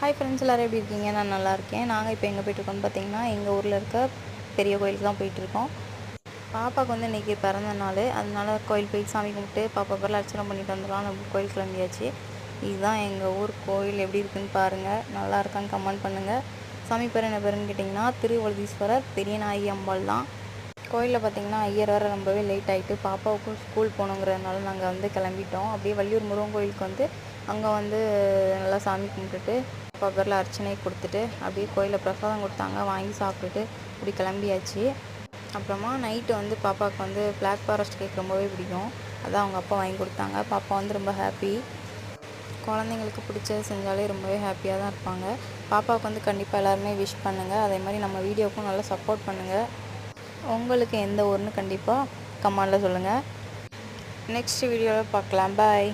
Hi friends, எல்லோரும் எப்படி இருக்கீங்க? நான் நல்லா இருக்கேன். நாங்கள் இப்போ எங்கே போயிட்டுருக்கோம்னு பார்த்தீங்கன்னா, எங்கள் ஊரில் இருக்க பெரிய கோயிலுக்கு தான் போயிட்டுருக்கோம். பாப்பாவுக்கு வந்து இன்றைக்கி பிறந்த நாள், அதனால கோயில் போய் சாமி கும்பிட்டு பாப்பா பேரில் அர்ச்சனை பண்ணிட்டு வந்துடலாம். நம்ம கோயில் கிளம்பியாச்சு. இதுதான் எங்கள் ஊர் கோயில். எப்படி இருக்குன்னு பாருங்கள். நல்லா இருக்கான்னு கமெண்ட் பண்ணுங்கள். சாமி பேர் என்ன பேருன்னு கேட்டிங்கன்னா, திருவழுதீஸ்வரர் பெரியநாயகி அம்பாள் தான். கோயிலில் பார்த்திங்கன்னா ஐயர் வர ரொம்பவே லேட் ஆகிட்டு, பாப்பாவுக்கும் ஸ்கூல் போகணுங்கிறதுனால நாங்கள் வந்து கிளம்பிட்டோம். அப்படியே வள்ளியூர் முருகன் கோயிலுக்கு வந்து அங்கே வந்து நல்லா சாமி கும்பிட்டுட்டு பாப்பா பேரில் அர்ச்சனை கொடுத்துட்டு அப்படியே கோயிலில் பிரசாதம் கொடுத்தாங்க, வாங்கி சாப்பிட்டுட்டு இப்படி கிளம்பியாச்சு. அப்புறமா நைட்டு வந்து பாப்பாவுக்கு வந்து பிளாக் ஃபாரஸ்ட் கேக் ரொம்பவே பிடிக்கும். அதான் அவங்க அப்பா வாங்கி கொடுத்தாங்க. பாப்பா வந்து ரொம்ப ஹாப்பி. குழந்தைங்களுக்கு பிடிச்சது செஞ்சாலே ரொம்பவே ஹாப்பியாக தான் இருப்பாங்க. பாப்பாவுக்கு வந்து கண்டிப்பாக எல்லாருமே விஷ் பண்ணுங்கள். அதே மாதிரி நம்ம வீடியோவுக்கும் நல்லா சப்போர்ட் பண்ணுங்கள். உங்களுக்கு எந்த ஊர்னு கண்டிப்பாக கமெண்டில் சொல்லுங்கள். நெக்ஸ்ட் வீடியோவில் பார்க்கலாம். பாய்.